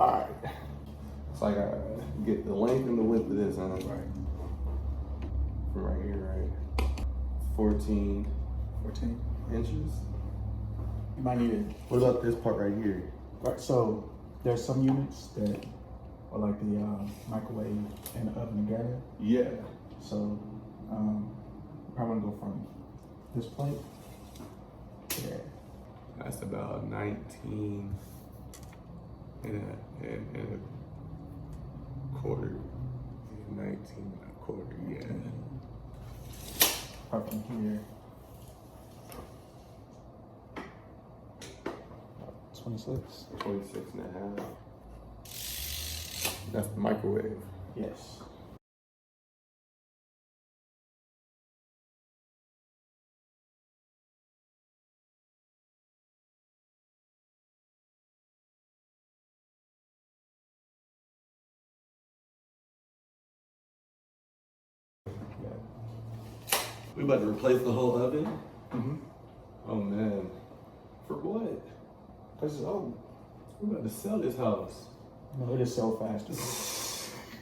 All right. So I gotta get the length and the width of this on. Right. From right here, right? 14 inches. You might need it. What about this part right here? Right, so there's some units that are like the microwave and the oven together. Yeah. So I want to go from this plate to there. That's about 19 and a quarter. 19 and a quarter, yeah. Right from here. 26. 26 and a half. That's the microwave. Yes. We about to replace the whole oven? Mm-hmm. Oh man. For what? This is old. We're about to sell this house. No, it is so fast.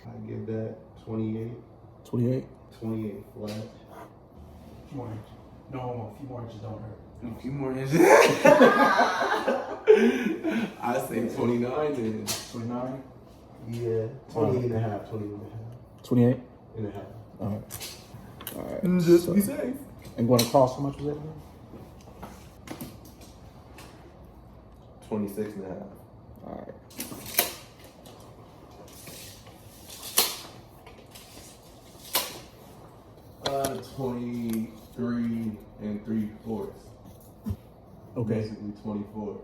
I give that 28. 28. 28 flat. More inches. No, a few more inches don't hurt. A few more inches. I say 29 then. 29? Yeah. 28 and a half. 28 and a half. 28? And a half. All right. All right. Just be safe. And going to cost, how much was that? 26 and a half. All right. Uh, 23 and 3/4. Okay. Basically 24.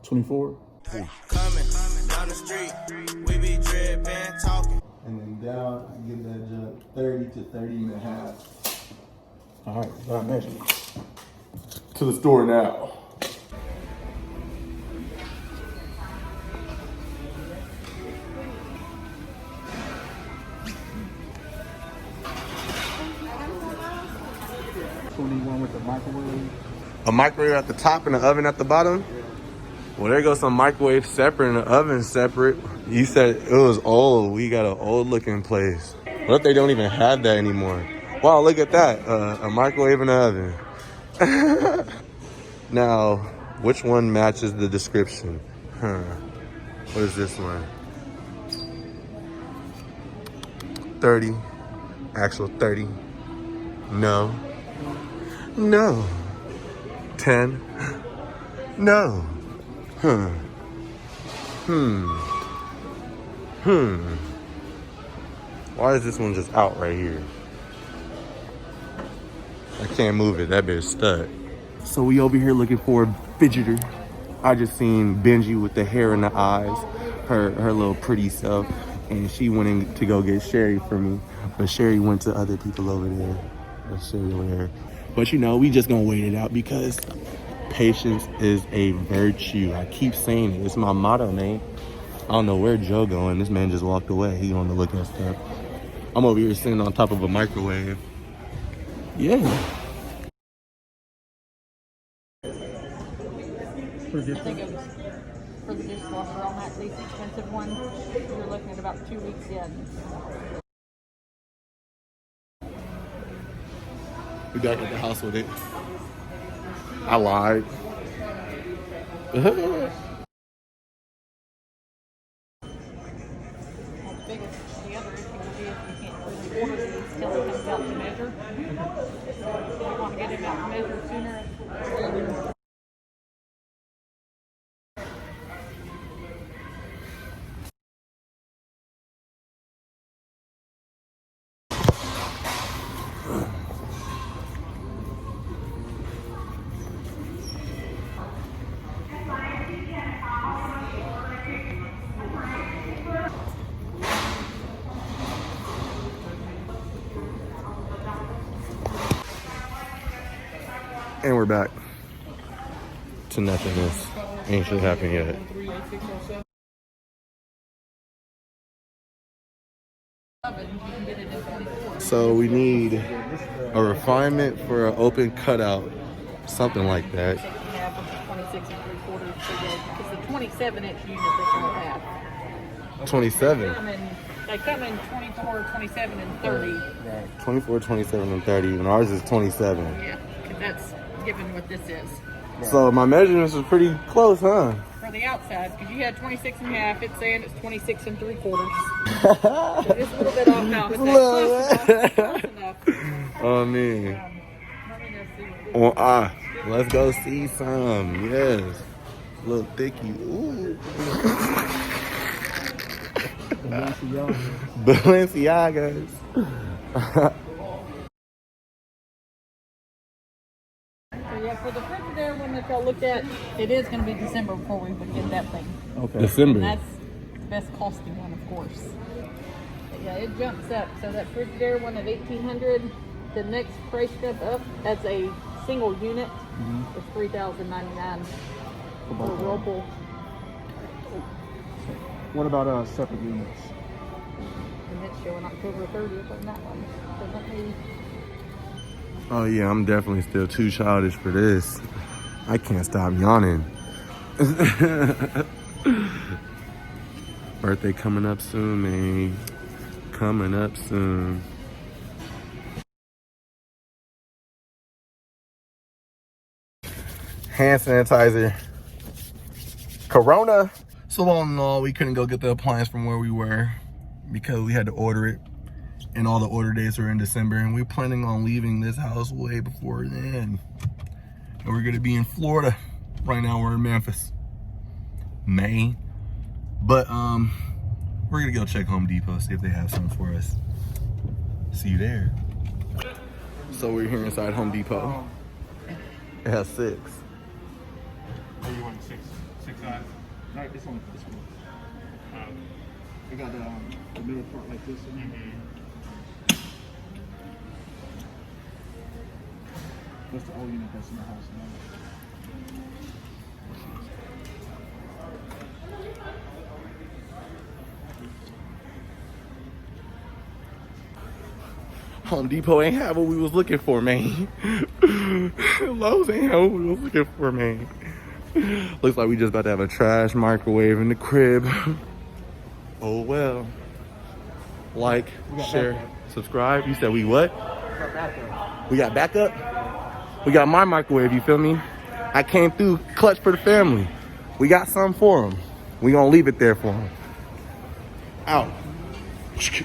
24? Coming down the street, we be dripping, talking. And then down, I give that jump 30 to 30 and a half. All right, got measured. To the store now. With the microwave. A microwave at the top and an oven at the bottom? Well, there goes some microwave separate and the oven separate. You said it was old. We got an old looking place. What if they don't even have that anymore? Wow, look at that. A microwave and an oven. Now, which one matches the description? What is this one? 30. Actual 30. No. No. 10. No. Why is this one just out right here? I can't move it. That bit's stuck. So we over here looking for a fidgeter. I just seen Benji with the hair and the eyes, her little pretty self, and she went in to go get Sherry for me, but Sherry went to other people over there. That's Sherry over there. But you know, we just gonna wait it out because patience is a virtue. I keep saying it. It's my motto, man. I don't know where Joe going. This man just walked away. He on the look at stuff. I'm over here sitting on top of a microwave. Yeah. I think it was for the dishwasher on that least expensive one. You're looking at about 2 weeks in. We back at the house with it. I lied. How big is the other issue will be if you can't really order these till it comes out to measure. You want to get him out to measure sooner. And we're back to nothingness. Ain't shit happened yet. So we need a refinement for an open cutout, something like that. 26 and 3/4 so that It's a 27-inch unit that you'll have. 27. They come in 24, 27, and 30. Right. 24, 27, and 30. And ours is 27. Yeah, because that's given what this is. So my measurements are pretty close, huh? For the outside, because you had 26 and a half, it's saying it's 26 and 3/4. So just a little bit off now, but that's close enough. Oh, man. Let me go see what Let's go see some. Yes. Little thicky. Ooh. Balenciagas. Yeah, for the Frigidaire one that y'all looked at, it is going to be December before we would get that thing. Okay. December. And that's the best costing one, of course. But yeah, it jumps up. So that Frigidaire one at $1,800, the next price jump up, that's a single unit, is $3,099 for Whirlpool. What about separate units? And it's showing October 30th on that one. So let me... Oh, yeah, I'm definitely still too childish for this. I can't stop yawning. Birthday coming up soon, man. Coming up soon. Hand sanitizer. Corona. So all in all, we couldn't go get the appliance from where we were because we had to order it. And all the order dates are in December. And we're planning on leaving this house way before then. And we're gonna be in Florida. Right now we're in Memphis, Maine. But we're gonna go check Home Depot, see if they have something for us. See you there. So we're here inside Home Depot. It has 6. Oh, you want six size? No, this one. I got the middle part like this. That's the old unit that's in the house now. Home Depot ain't have what we was looking for, man. Lowe's ain't have what we was looking for, man. Looks like we just about to have a trash microwave in the crib. Oh well. Like, share, subscribe. You said we what? We got backup? We got my microwave, you feel me? I came through clutch for the family. We got something for them. We gonna leave it there for them. Out.